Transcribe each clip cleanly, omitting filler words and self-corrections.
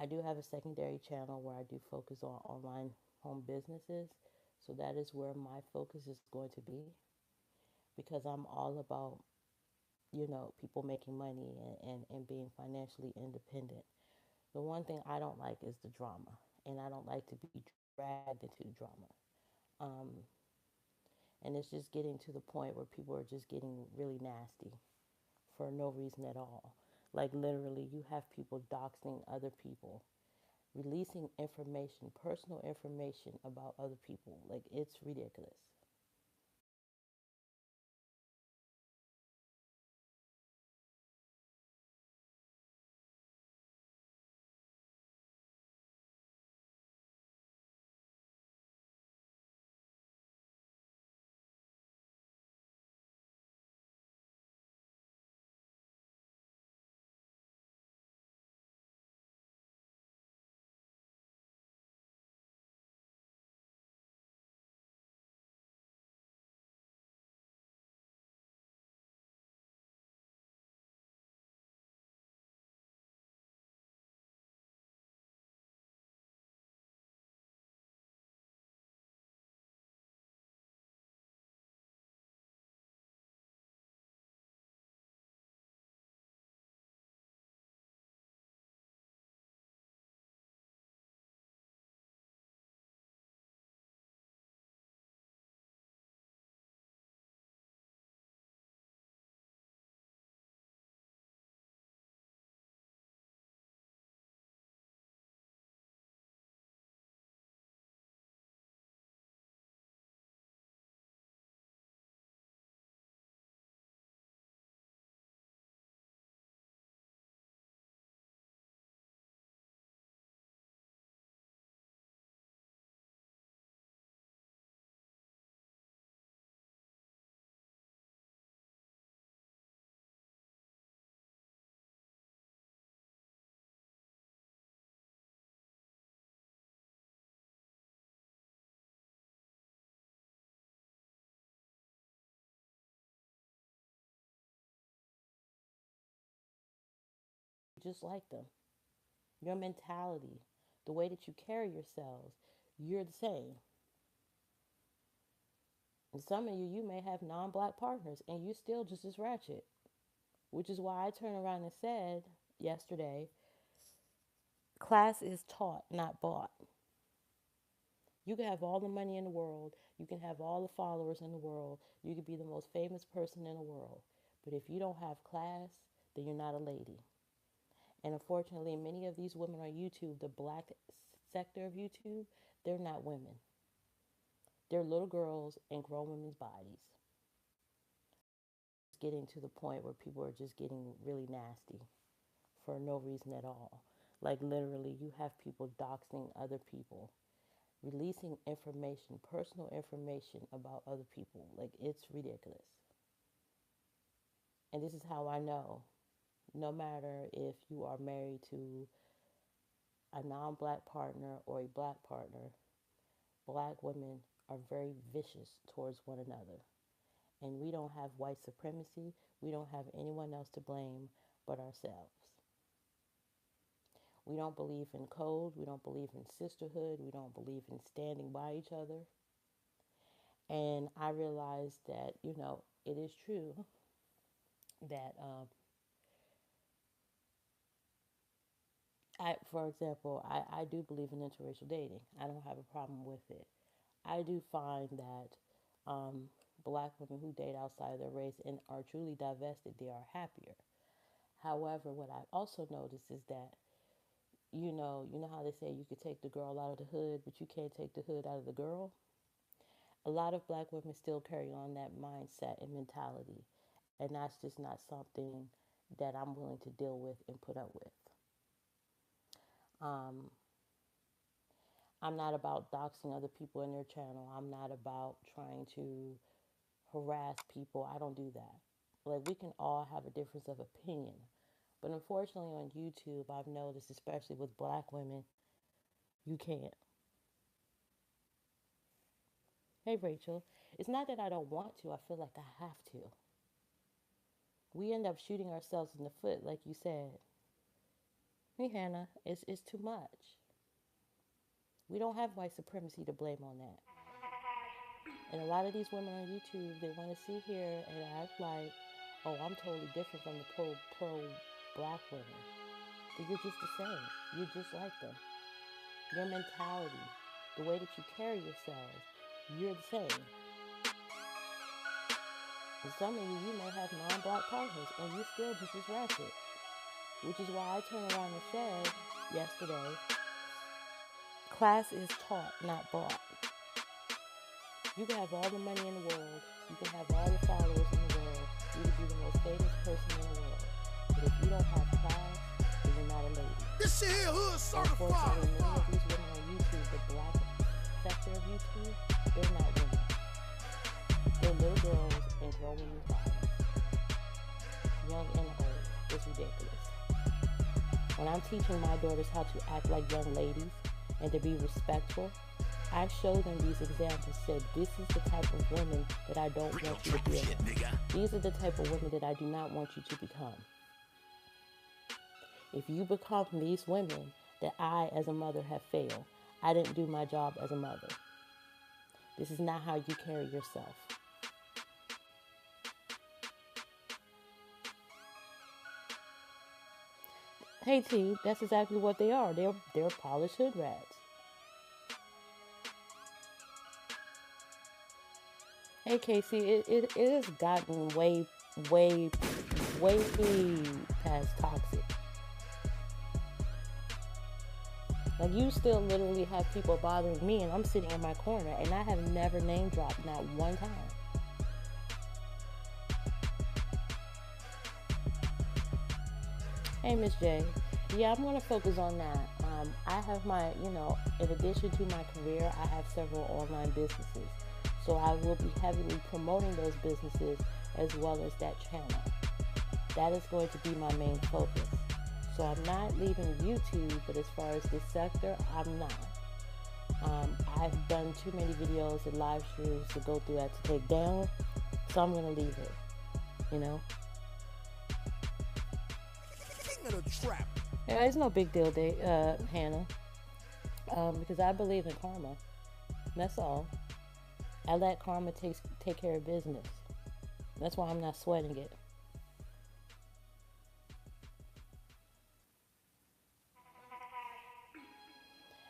do have a secondary channel where I do focus on online home businesses. So that is where my focus is going to be because I'm all about, people making money and being financially independent. The one thing I don't like is the drama, and I don't like to be dragged into drama. Um, and it's just getting to the point where people are just getting really nasty for no reason at all. Like literally, you have people doxing other people, releasing information, personal information about other people. Like it's ridiculous. Just like them. Your mentality, the way that you carry yourselves, you're the same. And some of you may have non black partners and you still just as ratchet, which is why I turned around and said yesterday class is taught, not bought. You can have all the money in the world, you can have all the followers in the world, you could be the most famous person in the world. But if you don't have class, then you're not a lady. And unfortunately, many of these women on YouTube, the black sector of YouTube, they're not women. They're little girls in grown women's bodies. It's getting to the point where people are just getting really nasty for no reason at all. Like literally, you have people doxing other people, releasing information, personal information about other people. Like it's ridiculous. And this is how I know no matter if you are married to a non black partner or a black partner, black women are very vicious towards one another. And we don't have white supremacy. We don't have anyone else to blame but ourselves. We don't believe in code. We don't believe in sisterhood. We don't believe in standing by each other. And I realized that, it is true that, for example, I do believe in interracial dating. I don't have a problem with it. I do find that black women who date outside their race and are truly divested, they are happier. However, what I also noticed is that, you know how they say you could take the girl out of the hood, but you can't take the hood out of the girl? A lot of black women still carry on that mindset and mentality. And that's just not something that I'm willing to deal with and put up with. Um, I'm not about doxing other people in their channel. I'm not about trying to harass people. I don't do that. Like, we can all have a difference of opinion. But unfortunately, on YouTube, I've noticed, especially with black women, you can't. Hey, Rachel, it's not that I don't want to, I feel like I have to. We end up shooting ourselves in the foot, like you said. Hey, Hannah, it's too much. We don't have white supremacy to blame on that. And a lot of these women on YouTube, they want to sit here and act like, oh, I'm totally different from the pro black women. But you're just the same. You're just like them. Your mentality, the way that you carry yourselves, you're the same. And some of you may have non-black partners, and you're still just as ratchet. Which is why I turned around and said yesterday, class is taught, not bought. You can have all the money in the world. You can have all the followers in the world. You can be the most famous person in the world. But if you don't have class, then you're not a lady. This shit here hood certified. Unfortunately, many of these women on YouTube, the black sector of YouTube, they're not women. They're little girls and grown women's bodies. Young and old. It's ridiculous. When I'm teaching my daughters how to act like young ladies and to be respectful, I show them these examples, said this is the type of women that I don't want you to be around. These are the type of women that I do not want you to become. If you become these women, that I as a mother have failed. I didn't do my job as a mother. This is not how you carry yourself. Hey T, that's exactly what they are. They're polished hood rats. Hey Casey, it has gotten way past toxic. Like you still literally have people bothering me and I'm sitting in my corner and I have never name dropped, not one time. Hey Miss J, yeah, I'm gonna focus on that. I have my, in addition to my career, I have several online businesses. So I will be heavily promoting those businesses as well as that channel. That is going to be my main focus. So I'm not leaving YouTube, but as far as this sector, I'm not. I've done too many videos and live streams to go through that to take down, so I'm gonna leave it. King of the trap. Yeah, it's no big deal, Hannah, because I believe in karma. That's all. I let karma take care of business. That's why I'm not sweating it.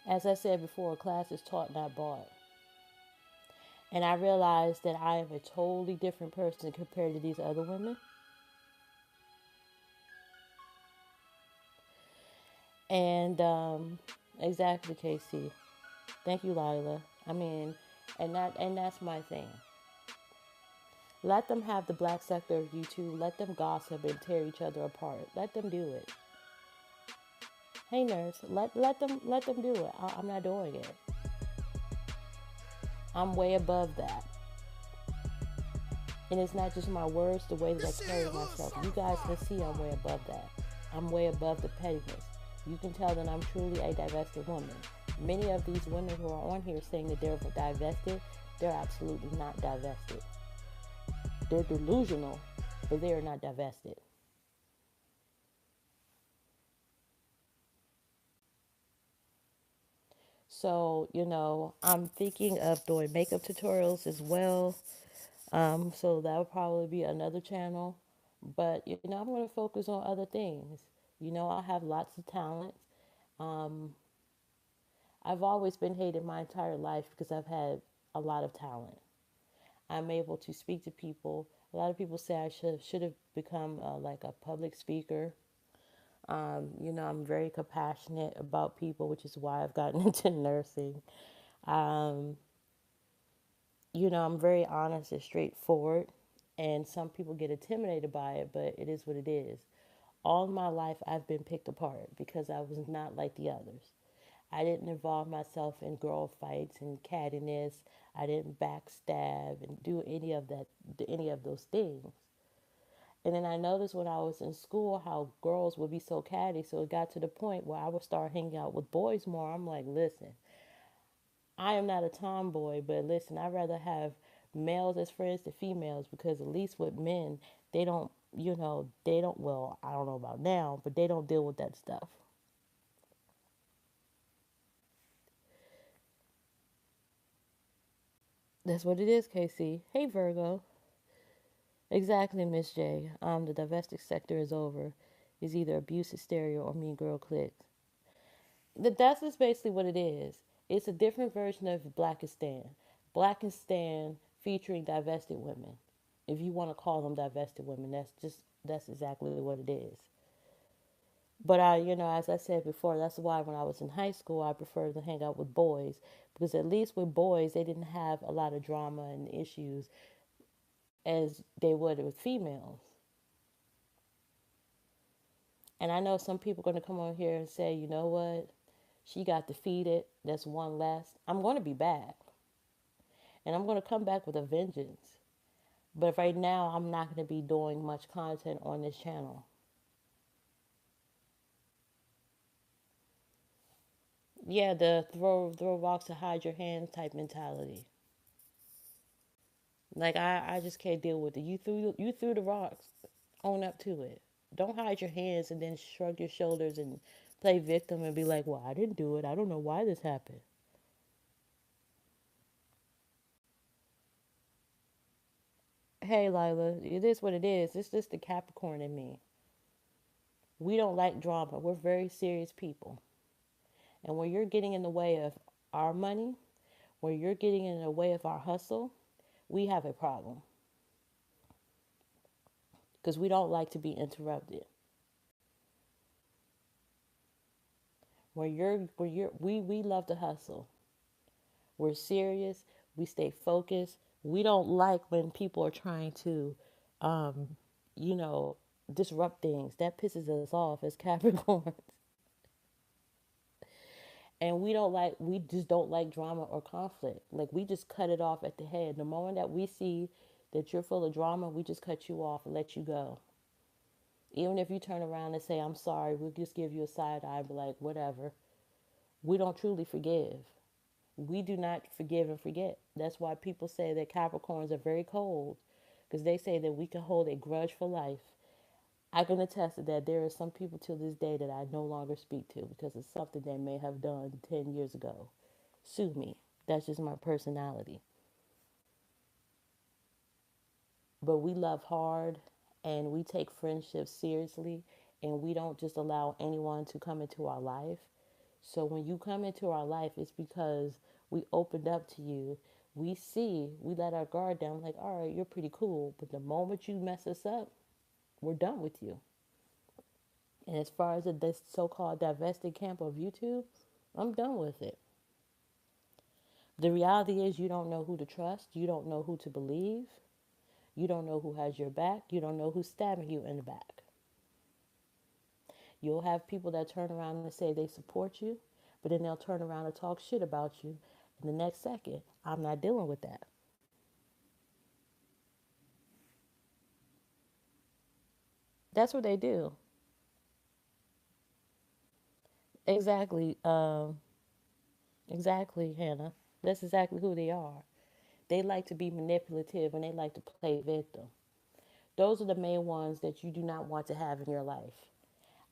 As I said before, class is taught, not bought. And I realized that I am a totally different person compared to these other women. And exactly, Casey. Thank you, Lila. I mean, and that's my thing. Let them have the black sector of YouTube. Let them gossip and tear each other apart. Let them do it. Hey, nurse, let them do it. I'm not doing it. I'm way above that. And it's not just my words, the way that I carry myself. You guys can see I'm way above that. I'm way above the pettiness. You can tell that I'm truly a divested woman. Many of these women who are on here saying that they're divested, they're absolutely not divested. They're delusional, but they are not divested. So, I'm thinking of doing makeup tutorials as well. So that will probably be another channel. But, I'm going to focus on other things. I have lots of talents. I've always been hated my entire life because I've had a lot of talent. I'm able to speak to people. A lot of people say I should have become like a public speaker. I'm very compassionate about people, which is why I've gotten into nursing. I'm very honest and straightforward, and some people get intimidated by it, but it is what it is. All my life, I've been picked apart because I was not like the others. I didn't involve myself in girl fights and cattiness. I didn't backstab and do any of those things. And then I noticed when I was in school how girls would be so catty. So it got to the point where I would start hanging out with boys more. I'm like, listen, I am not a tomboy, but listen, I'd rather have males as friends to females because at least with men, they don't, well, I don't know about now, but they don't deal with that stuff. That's what it is, Casey. Hey, Virgo. Exactly, Miss J. The divestic sector is over. Is either abuse hysteria or mean girl clicks. That's just basically what it is. It's a different version of Blackistan. Blackistan featuring divested women. If you want to call them divested women, that's exactly what it is. But as I said before, that's why when I was in high school, I preferred to hang out with boys because at least with boys, they didn't have a lot of drama and issues as they would with females. And I know some people are going to come on here and say, you know what? She got defeated. That's one less. I'm going to be back. And I'm going to come back with a vengeance. But right now, I'm not going to be doing much content on this channel. Yeah, the throw rocks to hide your hands type mentality. Like I just can't deal with it. You threw the rocks. Own up to it. Don't hide your hands and then shrug your shoulders and play victim and be like, "Well, I didn't do it. I don't know why this happened." Hey, Lila, it is what it is. It's just the Capricorn in me. We don't like drama. We're very serious people. And when you're getting in the way of our money, when you're getting in the way of our hustle, we have a problem because we don't like to be interrupted. We love to hustle. We're serious. We stay focused. We don't like when people are trying to, um, you know, disrupt things. That pisses us off as Capricorns. And we just don't like drama or conflict. Like we just cut it off at the head. The moment that we see that you're full of drama, we just cut you off and let you go. Even if you turn around and say, I'm sorry, we'll just give you a side eye and be like, whatever. We don't truly forgive. We do not forgive and forget. That's why people say that Capricorns are very cold because they say that we can hold a grudge for life. I can attest to that there are some people to this day that I no longer speak to because it's something they may have done 10 years ago. Sue me. That's just my personality. But we love hard and we take friendships seriously and we don't just allow anyone to come into our life. So when you come into our life, it's because we opened up to you. We let our guard down, like, all right, you're pretty cool. But the moment you mess us up, we're done with you. And as far as this so-called divested camp of YouTube, I'm done with it. The reality is you don't know who to trust. You don't know who to believe. You don't know who has your back. You don't know who's stabbing you in the back. You'll have people that turn around and say they support you, but then they'll turn around and talk shit about you. And the next second, I'm not dealing with that. That's what they do. Exactly. Exactly, Hannah. That's exactly who they are. They like to be manipulative and they like to play victim. Those are the main ones that you do not want to have in your life.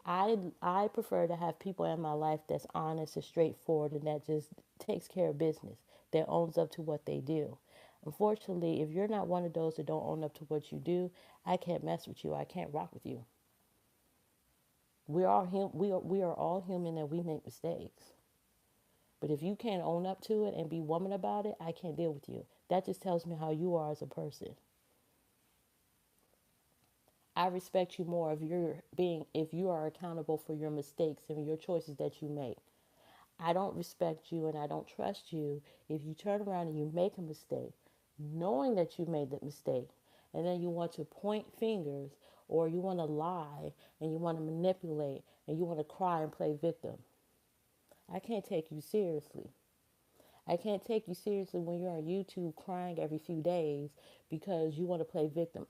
I prefer to have people in my life that's honest and straightforward and that just takes care of business, that owns up to what they do. Unfortunately, if you're not one of those that don't own up to what you do, I can't mess with you. I can't rock with you. We are all human and we make mistakes. But if you can't own up to it and be woman about it, I can't deal with you. That just tells me how you are as a person. I respect you more if you are accountable for your mistakes and your choices that you make. I don't respect you and I don't trust you if you turn around and you make a mistake, knowing that you made that mistake, and then you want to point fingers or you want to lie and you want to manipulate and you want to cry and play victim. I can't take you seriously. I can't take you seriously when you're on YouTube crying every few days because you want to play victim.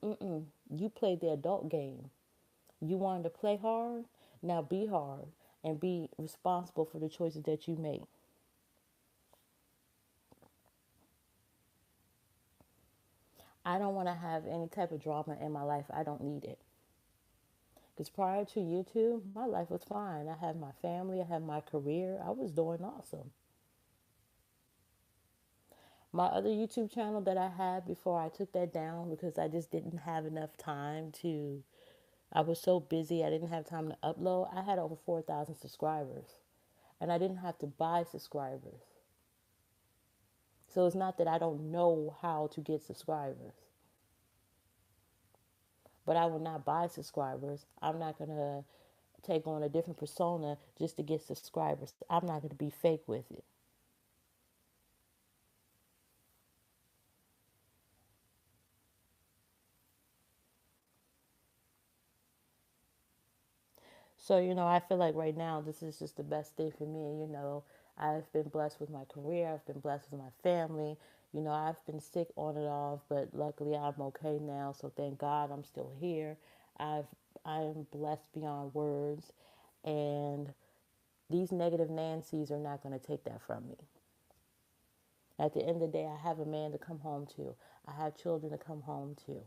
You played the adult game. You wanted to play hard? Now be hard and be responsible for the choices that you make. I don't want to have any type of drama in my life. I don't need it. Because prior to YouTube, my life was fine. I had my family, I had my career. I was doing awesome. My other YouTube channel that I had before I took that down because I just didn't have enough time to, I was so busy, I didn't have time to upload. I had over 4,000 subscribers and I didn't have to buy subscribers. So it's not that I don't know how to get subscribers, but I will not buy subscribers. I'm not going to take on a different persona just to get subscribers. I'm not going to be fake with it. So, I feel like right now this is just the best thing for me. I've been blessed with my career, I've been blessed with my family. I've been sick on and off, but luckily I'm okay now. So thank God I'm still here. I've I am blessed beyond words, and these negative Nancy's are not going to take that from me. At the end of the day, I have a man to come home to. I have children to come home to.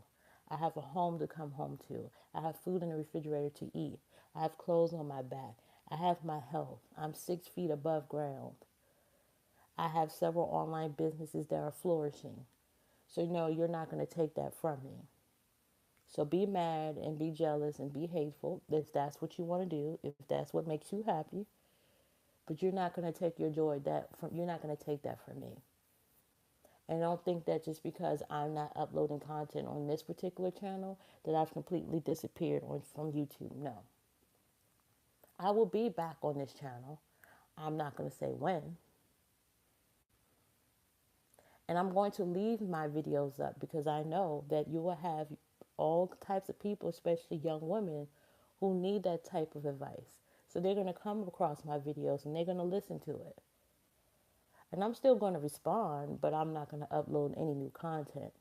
I have a home to come home to. I have food in the refrigerator to eat. I have clothes on my back. I have my health. I'm 6 feet above ground. I have several online businesses that are flourishing. So, no, you're not going to take that from me. So be mad and be jealous and be hateful if that's what you want to do, if that's what makes you happy. But you're not going to take your joy you're not going to take that from me. And don't think that just because I'm not uploading content on this particular channel that I've completely disappeared from YouTube. No. I will be back on this channel. I'm not going to say when. And I'm going to leave my videos up because I know that you will have all types of people, especially young women, who need that type of advice. So they're going to come across my videos and they're going to listen to it. And I'm still going to respond, but I'm not going to upload any new content.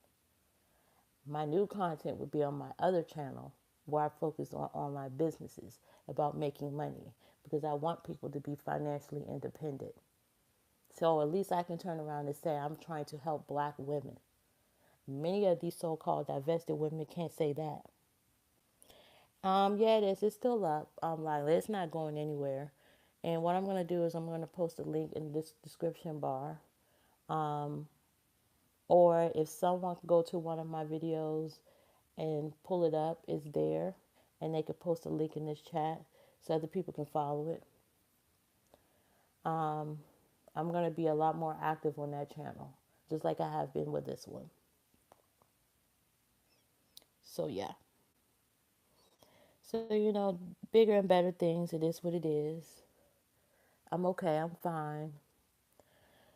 My new content would be on my other channel where I focus on online businesses about making money because I want people to be financially independent. So at least I can turn around and say I'm trying to help black women. Many of these so-called divested women can't say that. Yeah, it is. It's still up. Like it's not going anywhere. And what I'm gonna do is I'm gonna post a link in this description bar. Or if someone could go to one of my videos and pull it up, it's there, and they could post a link in this chat so other people can follow it. I'm gonna be a lot more active on that channel, just like I have been with this one. So yeah. So bigger and better things. It is what it is. I'm okay. I'm fine.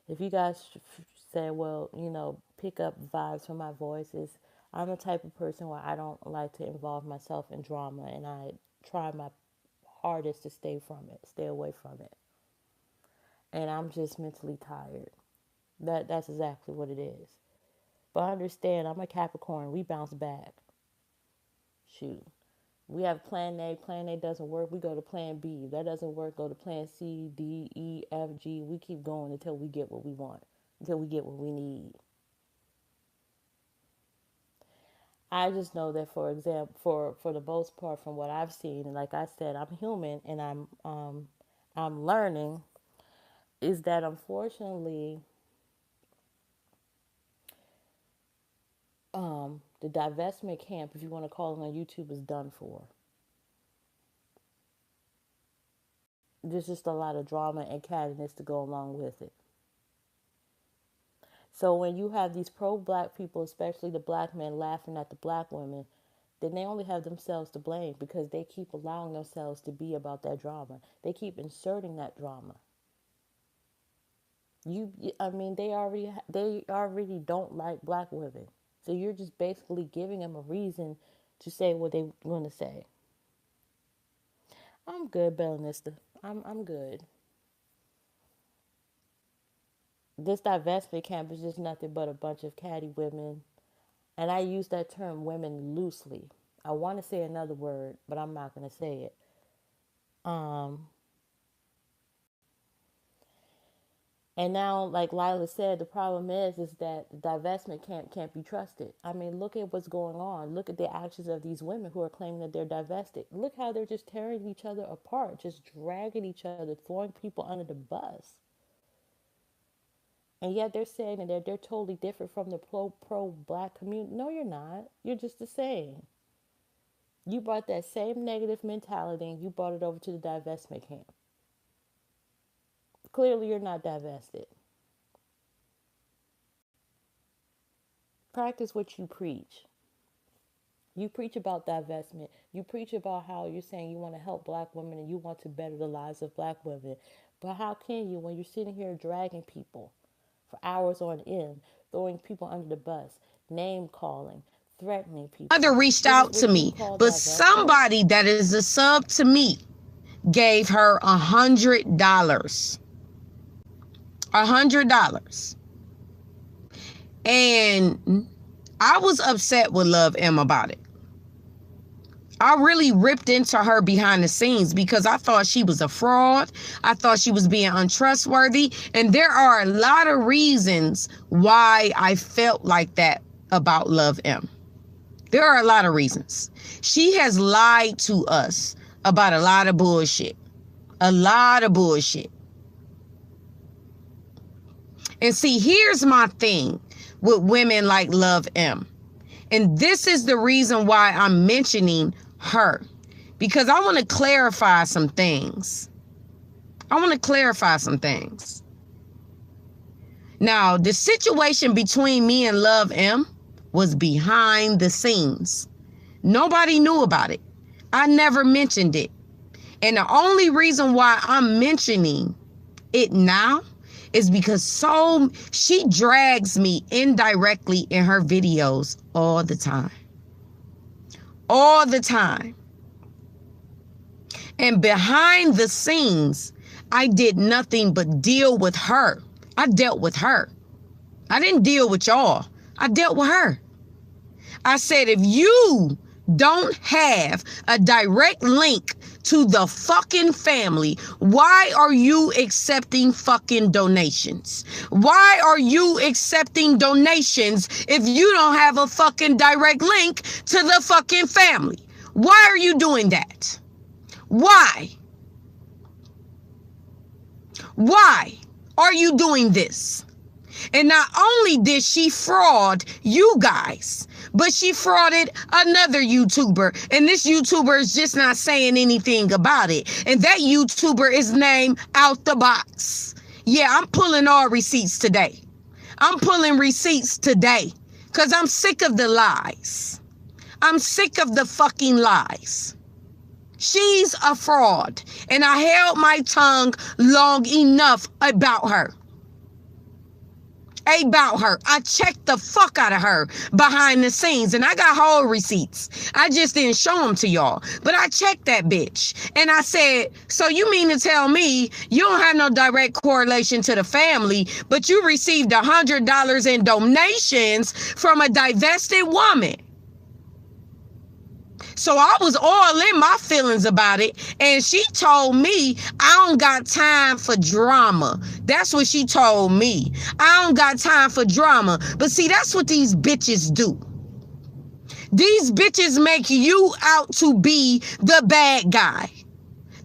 If you guys say, well, pick up vibes from my voices, I'm the type of person where I don't like to involve myself in drama, and I try my hardest to stay from it, stay away from it. And I'm just mentally tired. That's exactly what it is. But I understand I'm a Capricorn. We bounce back. Shoot. We have plan A. Plan A doesn't work. We go to plan B. If that doesn't work, go to plan C, D, E, F, G. We keep going until we get what we want, until we get what we need. I just know that, for example, for the most part, from what I've seen, and like I said, I'm human and I'm learning, is that unfortunately, the divestment camp, if you want to call it on YouTube, is done for. There's just a lot of drama and cattiness to go along with it. So when you have these pro-black people, especially the black men, laughing at the black women, then they only have themselves to blame because they keep allowing themselves to be about that drama. They keep inserting that drama. I mean, they already don't like black women. So you're just basically giving them a reason to say what they want to say. I'm good, Bellanista. I'm good. This divestment camp is just nothing but a bunch of catty women. And I use that term women loosely. I want to say another word, but I'm not going to say it. And now, like Lila said, the problem is that the divestment camp can't be trusted. I mean, look at what's going on. Look at the actions of these women who are claiming that they're divested. Look how they're just tearing each other apart, just dragging each other, throwing people under the bus. And yet they're saying that they're totally different from the pro black community. No, you're not. You're just the same. You brought that same negative mentality and you brought it over to the divestment camp. Clearly, you're not divested. Practice what you preach. You preach about divestment. You preach about how you're saying you want to help black women and you want to better the lives of black women. But how can you when you're sitting here dragging people for hours on end, throwing people under the bus, name calling, threatening people? Mother reached out to me, but somebody that is a sub to me gave her $100. $100. And I was upset with Love M about it. I really ripped into her behind the scenes because I thought she was a fraud. I thought she was being untrustworthy. And there are a lot of reasons why I felt like that about Love M. There are a lot of reasons. She has lied to us about a lot of bullshit. A lot of bullshit. And see, here's my thing with women like Love M. And this is the reason why I'm mentioning her. Because I want to clarify some things. Now, the situation between me and Love M was behind the scenes. Nobody knew about it. I never mentioned it. And the only reason why I'm mentioning it now is because she drags me indirectly in her videos all the time. All the time. And behind the scenes, I did nothing but deal with her. I dealt with her. I didn't deal with y'all. I dealt with her. I said, if you don't have a direct link to the fucking family, why are you accepting fucking donations? Why are you accepting donations if you don't have a fucking direct link to the fucking family? Why are you doing that? Why? Why are you doing this? And not only did she fraud you guys, but she frauded another YouTuber. And this YouTuber is just not saying anything about it. And that YouTuber is named Out the Box. Yeah, I'm pulling all receipts today. I'm pulling receipts today because I'm sick of the lies. I'm sick of the fucking lies. She's a fraud. And I held my tongue long enough about her. I checked the fuck out of her behind the scenes, and I got whole receipts. I just didn't show them to y'all, but I checked that bitch, and I said, so you mean to tell me you don't have no direct correlation to the family, but you received $100 in donations from a divested woman? So I was all in my feelings about it. And she told me, I don't got time for drama. That's what she told me. I don't got time for drama. But see, that's what these bitches do. These bitches make you out to be the bad guy.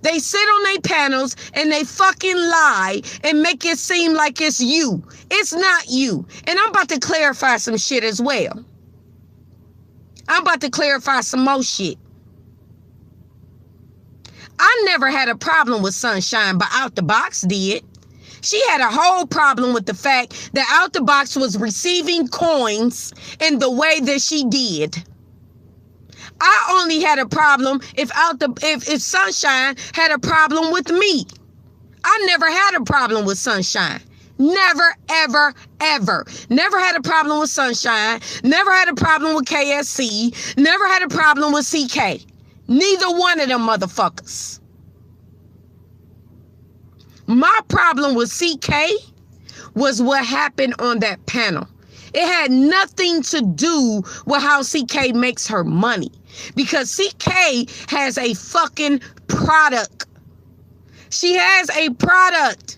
They sit on their panels and they fucking lie and make it seem like it's you. It's not you. And I'm about to clarify some shit as well. I'm about to clarify some more shit. I never had a problem with Sunshine, but Out the Box did. She had a whole problem with the fact that Out the Box was receiving coins in the way that she did. I only had a problem if Sunshine had a problem with me. I never had a problem with Sunshine. Never, ever, ever. Never had a problem with Sunshine. Never had a problem with KSC. Never had a problem with CK. Neither one of them motherfuckers. My problem with CK was what happened on that panel. It had nothing to do with how CK makes her money. Because CK has a fucking product. She has a product.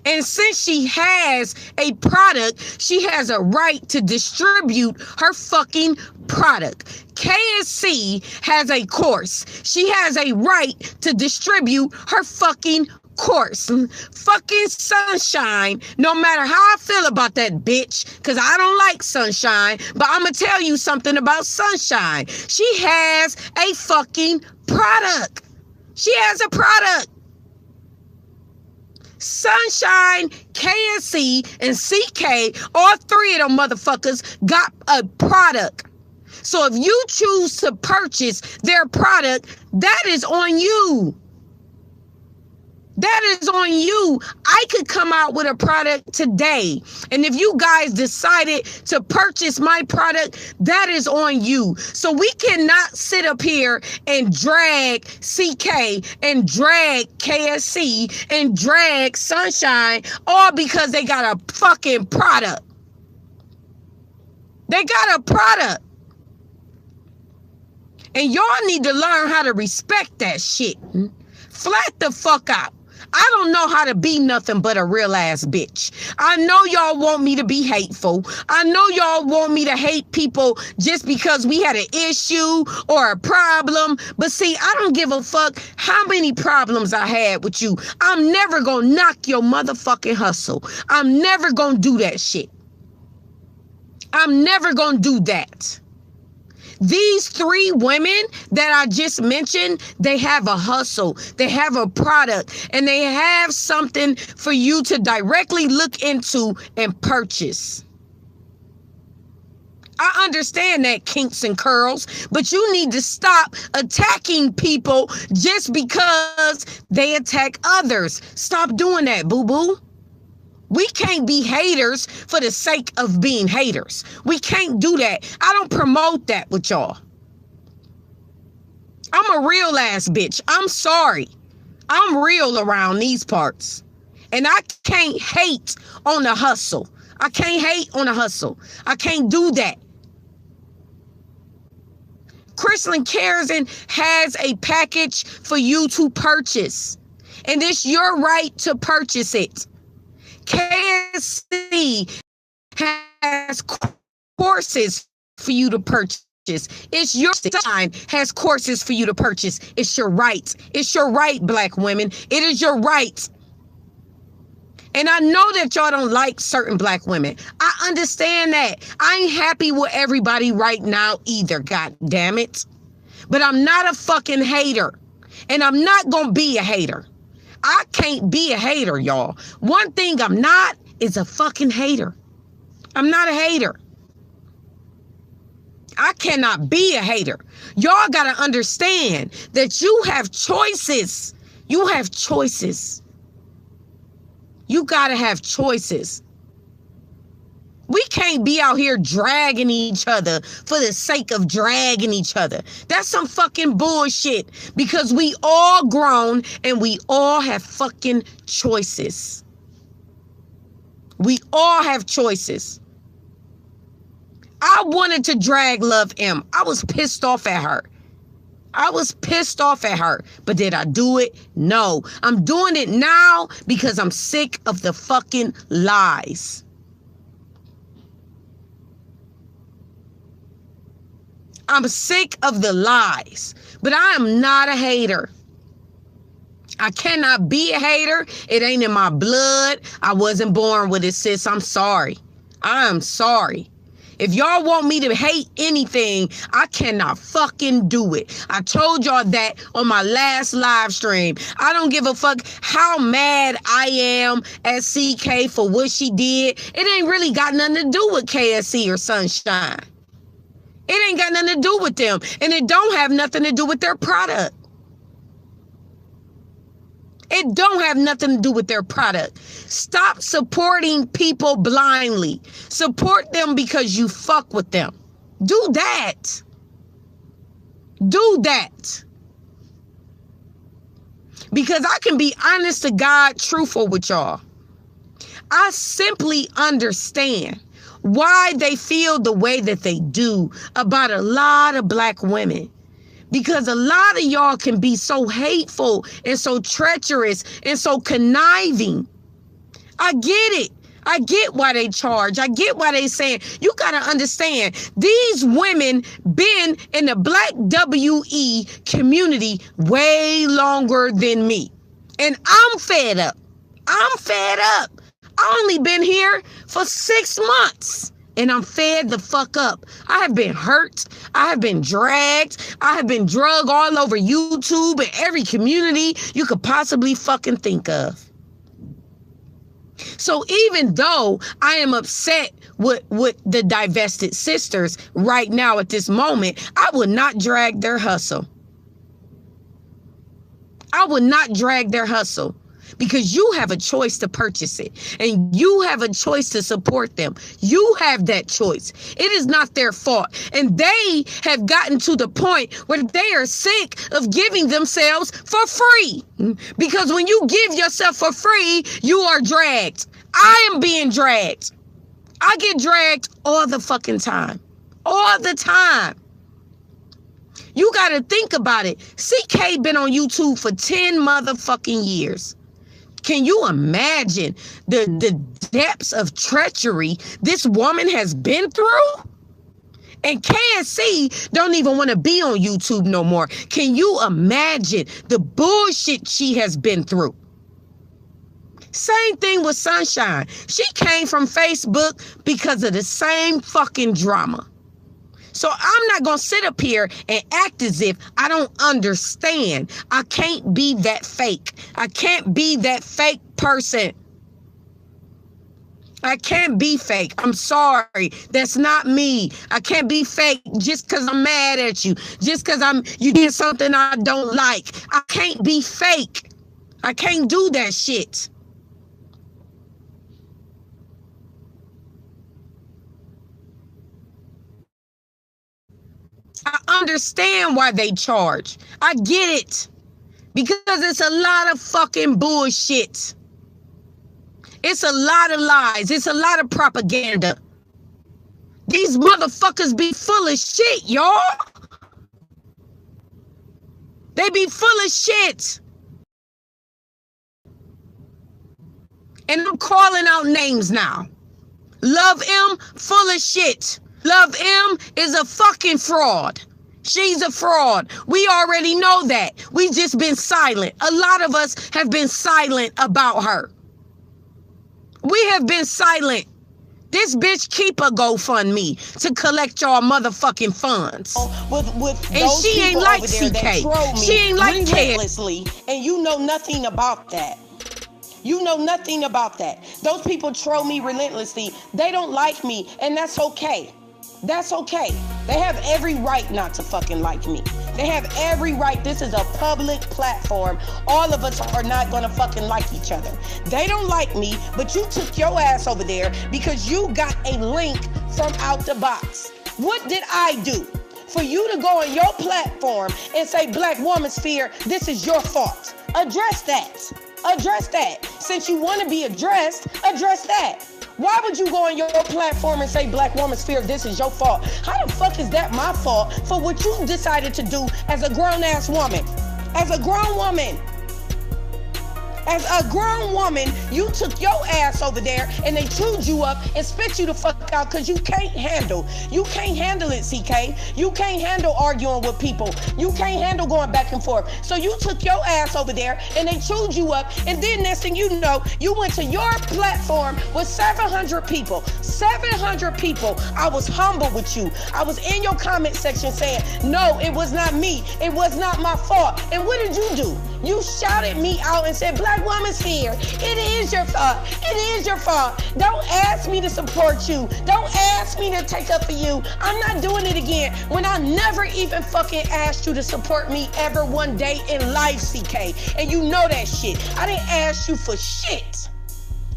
And since she has a product, she has a right to distribute her fucking product. KSC has a course. She has a right to distribute her fucking course, fucking Sunshine, no matter how I feel about that bitch, because I don't like Sunshine, but I'm going to tell you something about Sunshine. She has a fucking product. She has a product. Sunshine, KSC, and CK, all three of them motherfuckers got a product. So if you choose to purchase their product, that is on you. That is on you. I could come out with a product today. And if you guys decided to purchase my product, that is on you. So we cannot sit up here and drag CK and drag KSC and drag Sunshine all because they got a fucking product. They got a product. And y'all need to learn how to respect that shit. Flat the fuck out. I don't know how to be nothing but a real ass bitch. I know y'all want me to be hateful. I know y'all want me to hate people just because we had an issue or a problem. But see, I don't give a fuck how many problems I had with you. I'm never gonna knock your motherfucking hustle. I'm never gonna do that shit. I'm never gonna do that. These three women that I just mentioned, they have a hustle, they have a product, and they have something for you to directly look into and purchase. I understand that, kinks and curls, but you need to stop attacking people just because they attack others. Stop doing that, boo-boo. We can't be haters for the sake of being haters. We can't do that. I don't promote that with y'all. I'm a real ass bitch. I'm sorry. I'm real around these parts. And I can't hate on the hustle. I can't hate on the hustle. I can't do that. Crystalline Carrison has a package for you to purchase. And it's your right to purchase it. KSC has courses for you to purchase. It's your time has courses for you to purchase. It's your right. It's your right, black women. It is your right. And I know that y'all don't like certain black women. I understand that. I ain't happy with everybody right now either, god damn it. But I'm not a fucking hater. And I'm not gonna be a hater. I can't be a hater, y'all. One thing I'm not is a fucking hater. I'm not a hater. I cannot be a hater. Y'all got to understand that you have choices. You have choices. You got to have choices. We can't be out here dragging each other for the sake of dragging each other. That's some fucking bullshit because we all grown and we all have fucking choices. We all have choices. I wanted to drag Love M. I was pissed off at her. I was pissed off at her. But did I do it? No. I'm doing it now because I'm sick of the fucking lies. I'm sick of the lies, but I am not a hater. I cannot be a hater. It ain't in my blood. I wasn't born with it, sis. I'm sorry. I am sorry. If y'all want me to hate anything, I cannot fucking do it. I told y'all that on my last live stream. I don't give a fuck how mad I am at CK for what she did. It ain't really got nothing to do with KSC or Sunshine. It ain't got nothing to do with them. And it don't have nothing to do with their product. It don't have nothing to do with their product. Stop supporting people blindly. Support them because you fuck with them. Do that. Do that. Because I can be honest to God, truthful with y'all. I simply understand why they feel the way that they do about a lot of black women. Because a lot of y'all can be so hateful and so treacherous and so conniving. I get it. I get why they charge. I get why they saying, you got to understand, these women been in the Black WE community way longer than me. And I'm fed up. I'm fed up. I only been here for 6 months. And I'm fed the fuck up. I have been hurt. I have been dragged. I have been drugged all over YouTube and every community you could possibly fucking think of. So even though I am upset with the divested sisters right now at this moment, I will not drag their hustle. I will not drag their hustle. Because you have a choice to purchase it. And you have a choice to support them. You have that choice. It is not their fault. And they have gotten to the point where they are sick of giving themselves for free. Because when you give yourself for free, you are dragged. I am being dragged. I get dragged all the fucking time. All the time. You got to think about it. CK been on YouTube for 10 motherfucking years. Can you imagine the depths of treachery this woman has been through? And KSC don't even want to be on YouTube no more. Can you imagine the bullshit she has been through? Same thing with Sunshine. She came from Facebook because of the same fucking drama. So I'm not going to sit up here and act as if I don't understand. I can't be that fake. I can't be that fake person. I can't be fake. I'm sorry. That's not me. I can't be fake just because I'm mad at you. Just because you did something I don't like. I can't be fake. I can't do that shit. I understand why they charge. I get it. Because it's a lot of fucking bullshit. It's a lot of lies. It's a lot of propaganda. These motherfuckers be full of shit, y'all. They be full of shit. And I'm calling out names now. Love M, full of shit. Love M is a fucking fraud. She's a fraud. We already know that. We've just been silent. A lot of us have been silent about her. We have been silent. This bitch keep a GoFundMe to collect y'all motherfucking funds. And she ain't like CK. She ain't like relentlessly, and you know nothing about that. You know nothing about that. Those people troll me relentlessly. They don't like me, and that's okay. That's okay. They have every right not to fucking like me. They have every right. This is a public platform. All of us are not gonna fucking like each other. They don't like me, but you took your ass over there because you got a link from out the box. What did I do for you to go on your platform and say, Black Woman Sphere, this is your fault? Address that. Address that. Since you want to be addressed, address that. Why would you go on your platform and say, Black Woman Sphere, this is your fault? How the fuck is that my fault for what you decided to do as a grown-ass woman? As a grown woman. As a grown woman, you took your ass over there and they chewed you up and spit you the fuck out because you can't handle. You can't handle it, CK. You can't handle arguing with people. You can't handle going back and forth. So you took your ass over there and they chewed you up, and then next thing you know, you went to your platform with 700 people. 700 people. I was humble with you. I was in your comment section saying, no, it was not me. It was not my fault. And what did you do? You shouted me out and said, Black Woman Sphere, it is your fault. It is your fault. Don't ask me to support you. Don't ask me to take up for you. I'm not doing it again when I never even fucking asked you to support me ever one day in life, CK. And you know that shit. I didn't ask you for shit.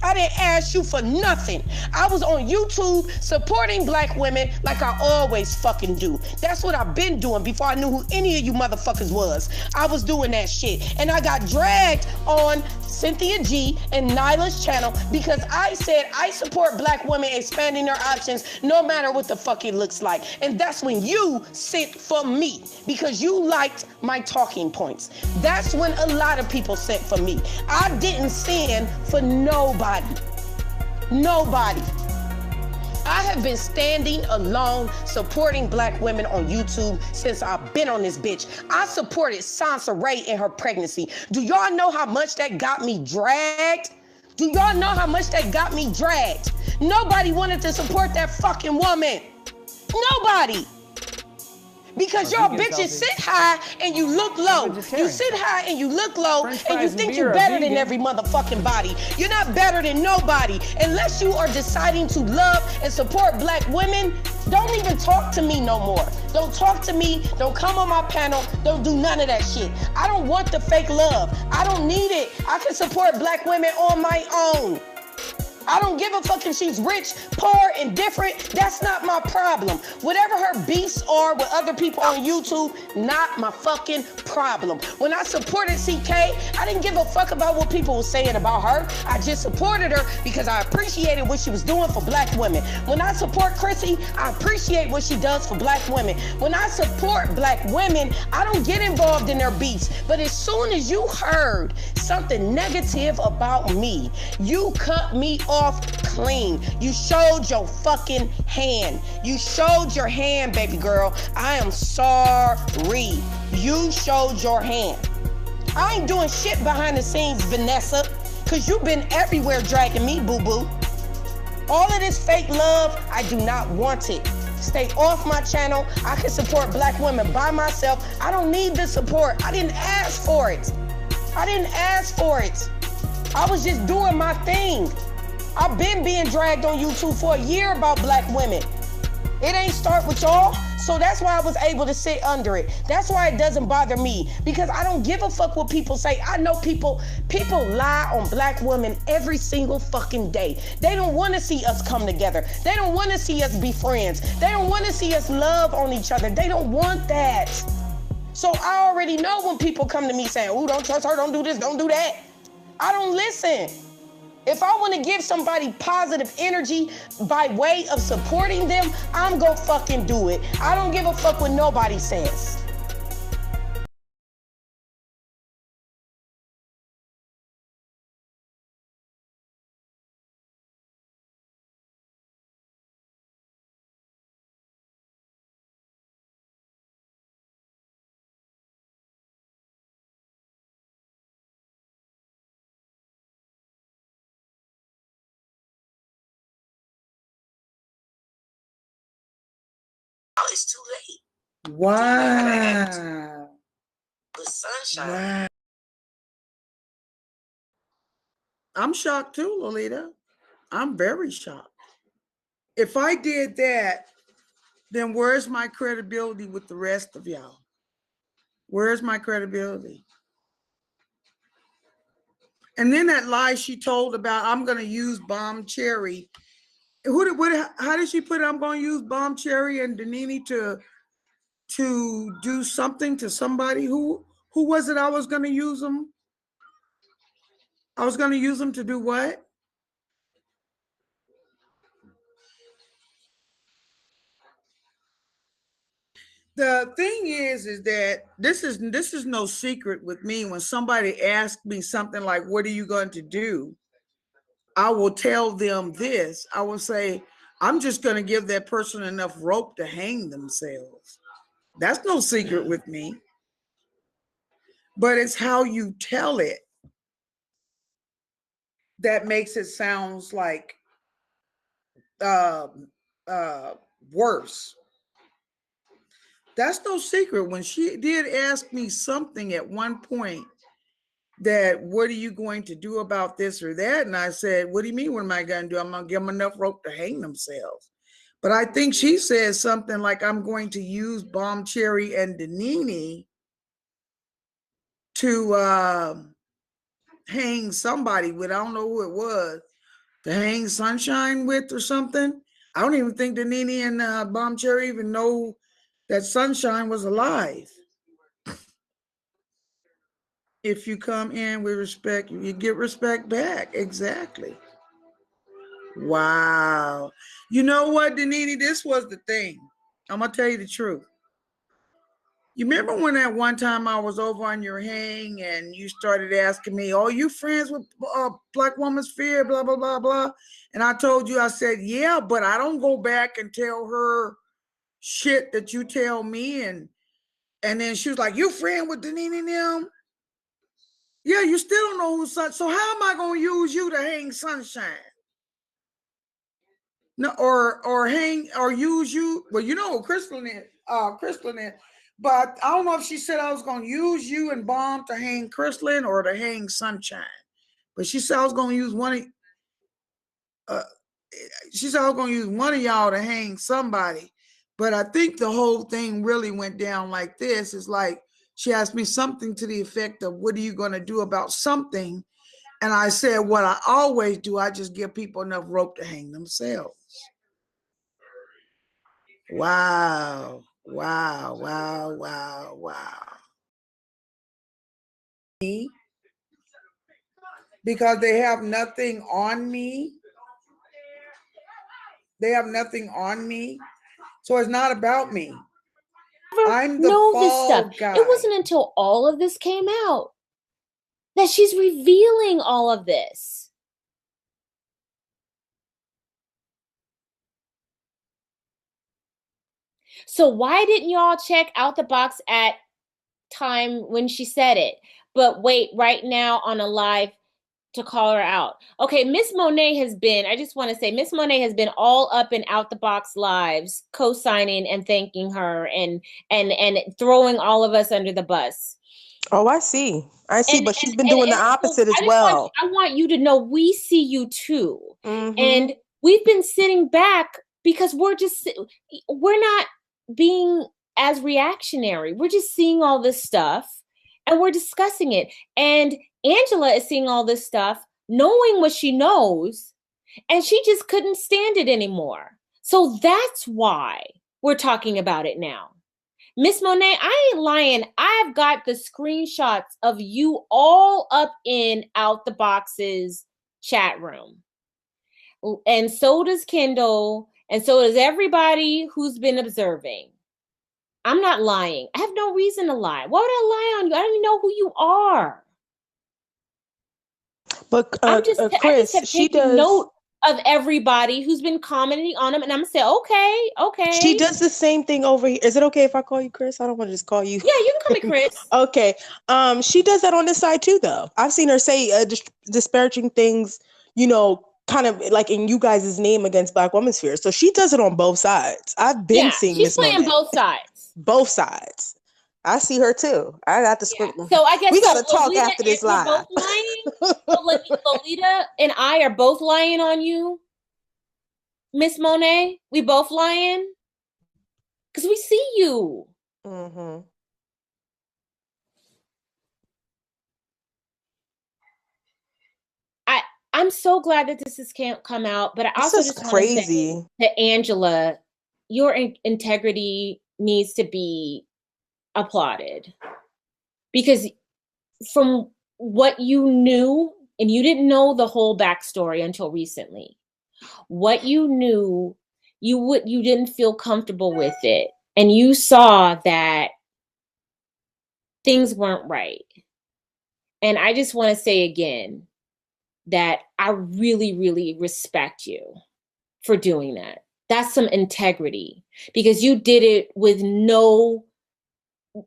I didn't ask you for nothing. I was on YouTube supporting Black women like I always fucking do. That's what I've been doing before I knew who any of you motherfuckers was. I was doing that shit. And I got dragged on Cynthia G and Nyla's channel because I said I support Black women expanding their options no matter what the fuck it looks like. And that's when you sent for me because you liked my talking points. That's when a lot of people sent for me. I didn't send for nobody. Nobody. I have been standing alone, supporting black women on YouTube since I've been on this bitch. I supported Sansa Ray in her pregnancy. Do y'all know how much that got me dragged? Do y'all know how much that got me dragged? Nobody wanted to support that fucking woman. Nobody. Because y'all bitches sit high and you look low. You sit high and you look low and you think you're better than every motherfucking body. You're not better than nobody. Unless you are deciding to love and support black women, don't even talk to me no more. Don't talk to me. Don't come on my panel. Don't do none of that shit. I don't want the fake love. I don't need it. I can support black women on my own. I don't give a fuck if she's rich, poor, indifferent. That's not my problem. Whatever her beasts are with other people on YouTube, not my fucking problem. When I supported CK, I didn't give a fuck about what people were saying about her. I just supported her because I appreciated what she was doing for black women. When I support Chrissy, I appreciate what she does for black women. When I support black women, I don't get involved in their beefs. But as soon as you heard something negative about me, you cut me off clean. You showed your fucking hand. You showed your hand, baby girl. I am sorry. You showed your hand. I ain't doing shit behind the scenes, Vanessa, because you've been everywhere dragging me, boo-boo. All of this fake love, I do not want it. Stay off my channel. I can support black women by myself. I don't need the support. I didn't ask for it. I didn't ask for it. I was just doing my thing. I've been being dragged on YouTube for a year about black women. It ain't start with y'all, so that's why I was able to sit under it. That's why it doesn't bother me, because I don't give a fuck what people say. I know people lie on black women every single fucking day. They don't want to see us come together. They don't want to see us be friends. They don't want to see us love on each other. They don't want that. So I already know when people come to me saying, "Ooh, don't trust her, don't do this, don't do that." I don't listen. If I want to give somebody positive energy by way of supporting them, I'm gonna fucking do it. I don't give a fuck what nobody says. It's too late. Wow. The sunshine. Wow. I'm shocked too, Lolita. I'm very shocked. If I did that, then where's my credibility with the rest of y'all? Where's my credibility? And then that lie she told about I'm going to use Bomb Cherry. How did she put it? I'm going to use Bomb Cherry and Danini to do something to somebody. Who was it I was going to use them? I was going to use them to do what? The thing is that this is no secret with me. When somebody asks me something like, "What are you going to do?" I will tell them this. I will say, "I'm just going to give that person enough rope to hang themselves." That's no secret with me. But it's how you tell it that makes it sounds like worse. That's no secret. When she did ask me something at one point, that what are you going to do about this or that? And I said, what do you mean, what am I going to do? I'm going to give them enough rope to hang themselves. But I think she said something like, I'm going to use Bomb Cherry and Danini to hang somebody with, I don't know who it was, to hang Sunshine with or something. I don't even think Danini and Bomb Cherry even know that Sunshine was alive. If you come in with respect, you get respect back. Exactly. Wow. You know what, Danini? This was the thing. I'm going to tell you the truth. You remember when that one time I was over on your hang and you started asking me, "Oh, you friends with Black Woman's Fear, blah, blah, blah, blah." And I told you, I said, yeah, but I don't go back and tell her shit that you tell me. And then she was like, "You friend with Deneen and them?" Yeah, you still don't know who's son. So how am I going to use you to hang Sunshine? No, or hang or use you. Well, you know, Crystal in. But I don't know if she said I was going to use you and Bomb to hang Crystal or to hang Sunshine. But she said I was going to use one of. She said I was going to use one of y'all to hang somebody. But I think the whole thing really went down like this. It's like she asked me something to the effect of, "What are you going to do about something?" And I said, what I always do, I just give people enough rope to hang themselves. Wow, wow, wow, wow, wow. Because they have nothing on me. They have nothing on me. So it's not about me. I'm the know this fall stuff. guy. It wasn't until all of this came out that she's revealing all of this. So why didn't y'all check out the box at time when she said it, but wait right now on a live to call her out? Okay, Miss Monet has been, I just want to say, Miss Monet has been all up and out the box lives, co-signing and thanking her and throwing all of us under the bus. Oh, I see. But she's been doing the so opposite as well. I want you to know we see you too. Mhm. And we've been sitting back because we're not being as reactionary. We're just seeing all this stuff and we're discussing it. And Angela is seeing all this stuff, knowing what she knows, and she just couldn't stand it anymore. So that's why we're talking about it now. Miss Monet, I ain't lying. I've got the screenshots of you all up in Out the Box's chat room. And so does Kendall, and so does everybody who's been observing. I'm not lying. I have no reason to lie. Why would I lie on you? I don't even know who you are. But I Chris, just have she taken does note of everybody who's been commenting on them, and I'm gonna say, okay. She does the same thing over here. Is it okay if I call you Chris? I don't want to just call you. Yeah, you can call me Chris. Okay. She does that on this side too, though. I've seen her say disparaging things, kind of like in you guys' name against Black Women's Fear. So she does it on both sides. I've been seeing she's Miss playing Monet. both sides. Both sides. I see her too. I got the script. So I guess we got to talk Lolita, after this live. We're both lying. So Lolita and I are both lying on you, Miss Monet. We both lying because we see you. Mm-hmm. I'm so glad that this has come out, but I This also is just crazy. want to say to Angela, your integrity needs to be applauded, because from what you knew, and you didn't know the whole backstory until recently, what you knew, you didn't feel comfortable with it, and you saw that things weren't right. And I just want to say again that I really, really respect you for doing that. That's some integrity, because you did it with no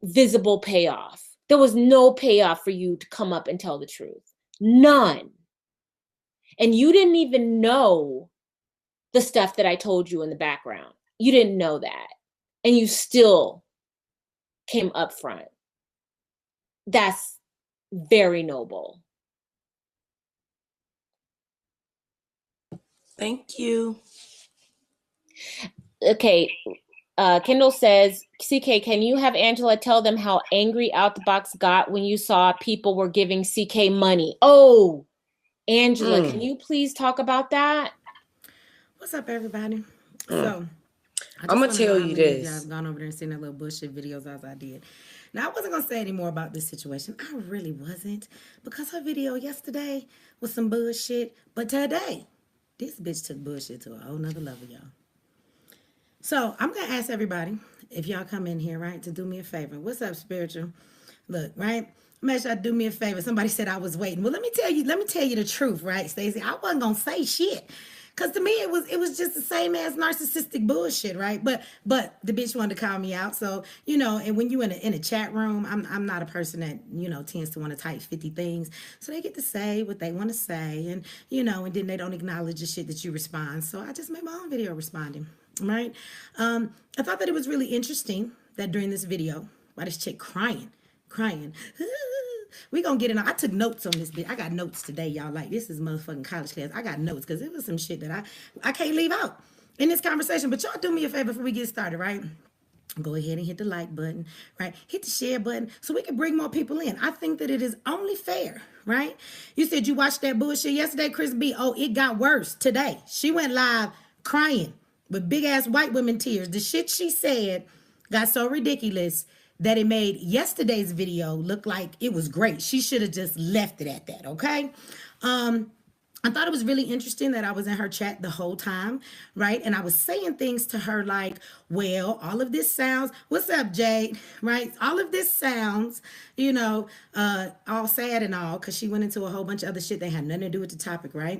visible payoff. There was no payoff for you to come up and tell the truth. None. And you didn't even know the stuff that I told you in the background. You didn't know that. And you still came up front. That's very noble. Thank you. Okay. Kendall says, CK, can you have Angela tell them how angry Out the Box got when you saw people were giving CK money? Oh, Angela, can you please talk about that? What's up, everybody? So, I'm gonna tell you this. Y'all have gone over there and seen that little bullshit videos as I did. Now, I wasn't gonna say any more about this situation. I really wasn't, because her video yesterday was some bullshit. But today, this bitch took bullshit to a whole nother level, y'all. So I'm gonna ask everybody if y'all come in here, right, to do me a favor. What's up, spiritual? Look, right? Make sure I do me a favor. Somebody said I was waiting. Well, let me tell you the truth, right, Stacey? I wasn't gonna say shit. Cause to me it was just the same as narcissistic bullshit, right? But the bitch wanted to call me out. So, you know, and when you in a chat room, I'm not a person that, you know, tends to want to type 50 things. So they get to say what they want to say, and you know, and then they don't acknowledge the shit that you respond. So I just made my own video responding. Right? I thought that it was really interesting that during this video, why this chick crying. We gonna get in. I took notes on this bit. I got notes today, y'all. Like, this is motherfucking college class. I got notes because it was some shit that I can't leave out in this conversation. But y'all do me a favor before we get started, right? Go ahead and hit the like button, right? Hit the share button so we can bring more people in. I think that it is only fair, right? You said you watched that bullshit yesterday, Chris B. Oh, it got worse today. She went live crying with big ass white women tears. The shit she said got so ridiculous that it made yesterday's video look like it was great. She should have just left it at that, okay? I thought it was really interesting that I was in her chat the whole time, right? And I was saying things to her like, well, all of this sounds, what's up, Jade, right? All of this sounds, you know, all sad and all, because she went into a whole bunch of other shit that had nothing to do with the topic, right?